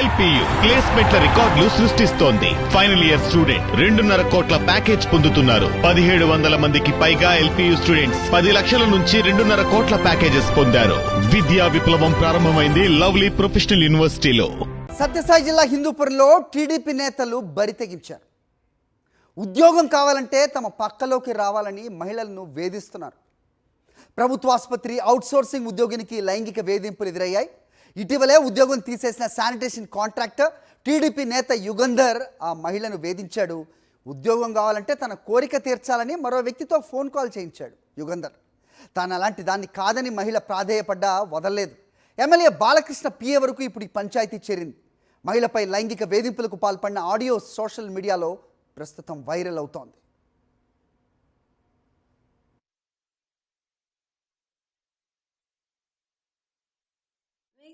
LPU ప్లేస్మెంట్ల రికార్డులు సృష్టిస్తోంది. Final year student 2.5 కోట్ల ప్యాకేజ్ పొందుతున్నారు. 1700 మందికి పైగా ఎల్పియు స్టూడెంట్స్ 10 లక్షల నుంచి 2.5 కోట్ల ప్యాకేజెస్ పొందారు. విద్యా విప్లవం ప్రారంభమైంది లవ్లీ ప్రొఫెషనల్ యూనివర్సిటీలో. సత్యసాయి జిల్లా హిందూపురంలో టీడీపీ నేతలు బరితెగించారు. ఉద్యోగం కావాలంటే తమ పక్కలోకి రావాలని మహిళలను వేధిస్తున్నారు. ప్రభుత్వ ఆసుపత్రి అవుట్సోర్సింగ్ ఉద్యోగినికి లైంగిక వేధింపులు ఎదురయ్యాయి. ఇటీవలే ఉద్యోగం తీసేసిన శానిటేషన్ కాంట్రాక్టర్ టీడీపీ నేత యుగంధర్ ఆ మహిళను వేధించాడు. ఉద్యోగం కావాలంటే తన కోరిక తీర్చాలని మరో వ్యక్తితో ఫోన్ కాల్ చేయించాడు యుగంధర్. తాను అలాంటి దాన్ని కాదని మహిళ ప్రాధేయపడ్డా వదలలేదు. ఎమ్మెల్యే బాలకృష్ణ పిఏ వరకు ఇప్పుడు ఈ పంచాయతీ చేరింది. మహిళపై లైంగిక వేధింపులకు పాల్పడిన ఆడియో సోషల్ మీడియాలో ప్రస్తుతం వైరల్ అవుతోంది.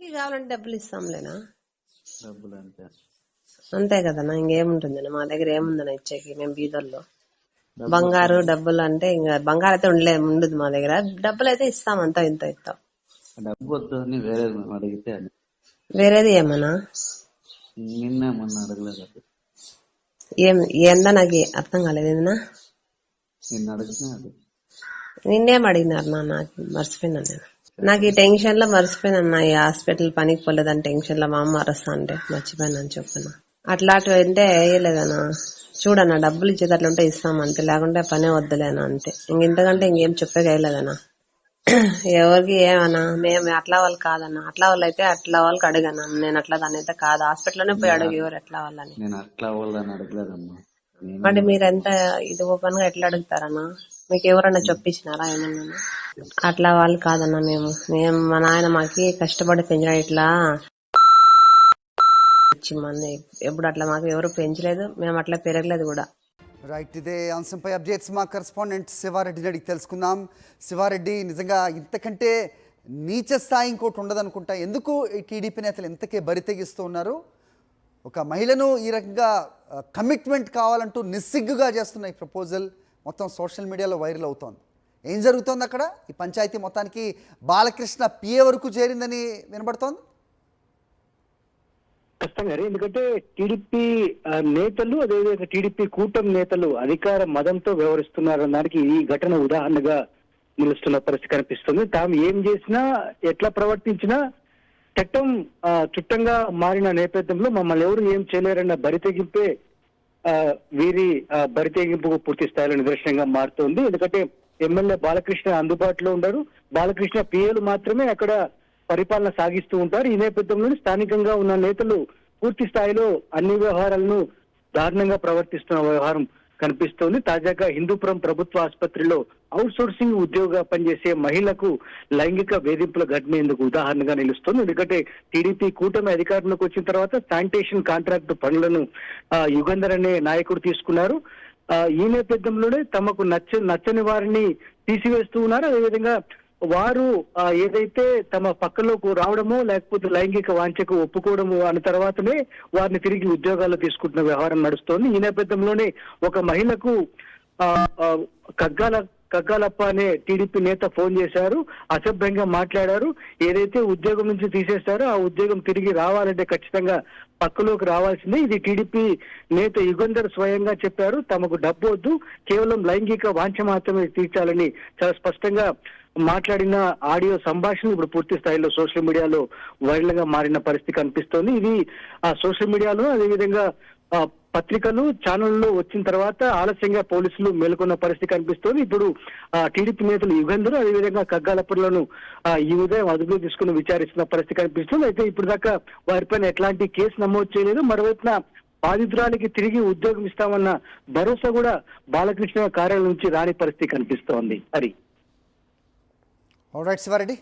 మీకు కావాలంటే డబ్బులు ఇస్తాంలేనా? డబ్బులు అంతే కదన్నా, ఇంకేముంటుందన్నా మా దగ్గర ఏముందన్నా ఇచ్చేకి. మేము బీదల్లో బంగారు డబ్బులు అంటే ఇంకా బంగారు అయితే ఉండదు మా దగ్గర. డబ్బులు అయితే ఇస్తాం, అంతా ఇంత ఇస్తాం. డబ్బు వద్దని వేరేది అడిగితే వేరేది ఏమన్నా నిన్న మొన్న అడగలేదు. ఏందా నాకు అర్థం కాలేదు. ఏదన్నా నిన్న అడిగినా నిన్నేం అడిగినారు నా? నాకు మర్చిపోయినా నేను. నాకు ఈ టెన్షన్ లో మర్చిపోయినా. ఈ హాస్పిటల్ పనికి పోలేదని టెన్షన్ లో మా అమ్మ అరస్తా అంటే మర్చిపోయినా చెప్పిన. అట్లాంటివి అంటే వేయలేదన్నా. చూడన్నా, డబ్బులు ఇచ్చేది అట్లుంటే ఇస్తాం అంతే, లేకుంటే పనే వద్దులేనా అంతే. ఇంతకంటే ఇంకేం చెప్పేయలేదన్నా. ఎవరికి ఏమన్నా మేము అట్లా వాళ్ళు కాదన్నా. అట్లా వాళ్ళు అయితే అట్లా వాళ్ళకి అడగన్నా. నేను అట్లా దాని అయితే కాదు. హాస్పిటల్లోనే పోయి అడుగు ఎవరు ఎట్లా వాళ్ళని. నేను అట్లా వాళ్ళని అడగలేదమ్మా. మరి మీరెంత ఇది ఓపెన్ గా ఎట్లా అడుగుతారన్నా? మీకు ఎవరన్నా చెప్పించినారా ఏమన్నా? అట్లా వాళ్ళు కాదన్నా. మేము మా నాయన మాకి కష్టపడి పెంచిన ఇట్లా మంది ఎప్పుడు అట్లా మాకు ఎవరు పెంచలేదు, మేము అట్లా పెరగలేదు కూడా. రైట్, ఇదే అంశంపై అప్డేట్స్ మా కరెస్పాండెంట్ శివారెడ్డిని అడిగి తెలుసుకుందాం. శివారెడ్డి, నిజంగా ఇంతకంటే నీచ స్థాయి ఇంకోటి ఉండదనుకుంటా. ఎందుకు ఈ టీడీపీ నేతలు ఇంతకే బరి తెగిస్తూ ఉన్నారు? ఒక మహిళను ఈ రకంగా కమిట్మెంట్ కావాలంటూ నిస్సిగ్గుగా చేస్తున్న ఈ ప్రపోజల్ మొత్తం సోషల్ మీడియాలో వైరల్ అవుతోంది. ఏం జరుగుతోంది అక్కడ? ఈ పంచాయతీ మొత్తానికి బాలకృష్ణ పిఏ వరకు చేరిందని వినబడుతోంది. ఖచ్చితంగా, ఎందుకంటే టీడీపీ నేతలు, అదేవిధంగా టీడీపీ కూటమి నేతలు అధికార మదంతో వ్యవహరిస్తున్నారన్న దానికి ఈ ఘటన ఉదాహరణగా నిలుస్తున్న పరిస్థితి కనిపిస్తుంది. తాము ఏం చేసినా, ఎట్లా ప్రవర్తించినా చట్టం చుట్టంగా మారిన నేపథ్యంలో మమ్మల్ని ఎవరు ఏం చేయలేరన్న బరితెగింపే వీరి బరితెగింపుకు పూర్తి స్థాయిలో నిదర్శనంగా మారుతోంది. ఎందుకంటే ఎమ్మెల్యే బాలకృష్ణ అందుబాటులో ఉండరు. బాలకృష్ణ పిఏలు మాత్రమే అక్కడ పరిపాలన సాగిస్తూ ఉంటారు. ఈ నేపథ్యంలో స్థానికంగా ఉన్న నేతలు పూర్తి స్థాయిలో అన్ని వ్యవహారాలను దారుణంగా ప్రవర్తిస్తున్న వ్యవహారం కనిపిస్తోంది. తాజాగా హిందూపురం ప్రభుత్వ ఆసుపత్రిలో అవుట్ సోర్సింగ్ ఉద్యోగ పనిచేసే మహిళకు లైంగిక వేధింపుల ఘటన ఇందుకు ఉదాహరణగా నిలుస్తోంది. ఎందుకంటే టీడీపీ కూటమి అధికారంలోకి వచ్చిన తర్వాత శానిటేషన్ కాంట్రాక్ట్ పనులను యుగంధర్ అనే నాయకుడు తీసుకున్నారు. ఈ నేపథ్యంలోనే తమకు నచ్చని వారిని తీసివేస్తూ ఉన్నారు. అదేవిధంగా వారు ఏదైతే తమ పక్కలోకి రావడమో లేకపోతే లైంగిక వాంఛకు ఒప్పుకోవడము అన్న తర్వాతనే వారిని తిరిగి ఉద్యోగాల్లో తీసుకుంటున్న వ్యవహారం నడుస్తోంది. ఈ నేపథ్యంలోనే ఒక మహిళకు కగ్గాలప్ప అనే టీడీపీ నేత ఫోన్ చేశారు, అసభ్యంగా మాట్లాడారు. ఏదైతే ఉద్యోగం నుంచి తీసేస్తారో ఆ ఉద్యోగం తిరిగి రావాలంటే ఖచ్చితంగా పక్కలోకి రావాల్సిందే. ఇది టీడీపీ నేత యుగంధర్ స్వయంగా చెప్పారు. తమకు డబ్బు వద్దు, కేవలం లైంగిక వాంఛ మాత్రమే తీర్చాలని చాలా స్పష్టంగా మాట్లాడిన ఆడియో సంభాషణ ఇప్పుడు పూర్తి స్థాయిలో సోషల్ మీడియాలో వైరల్ గా మారిన పరిస్థితి కనిపిస్తోంది. ఇది సోషల్ మీడియాలో, అదేవిధంగా పత్రికలు, ఛానళ్లలో వచ్చిన తర్వాత ఆలస్యంగా పోలీసులు మేల్కొన్న పరిస్థితి కనిపిస్తోంది. ఇప్పుడు టీడీపీ నేతలు యుగంధర్, అదేవిధంగా కగ్గాలపురలను ఈ ఉదయం అదుపులో తీసుకుని విచారిస్తున్న పరిస్థితి కనిపిస్తుంది. అయితే ఇప్పుడు దాకా వారిపైన ఎట్లాంటి కేసు నమోదు చేయలేదు. మరోవైపున బాధితురాలికి తిరిగి ఉద్యోగం ఇస్తామన్న భరోసా కూడా బాలకృష్ణ కార్యాలయం నుంచి రాని పరిస్థితి కనిపిస్తోంది. All right Sivareddy.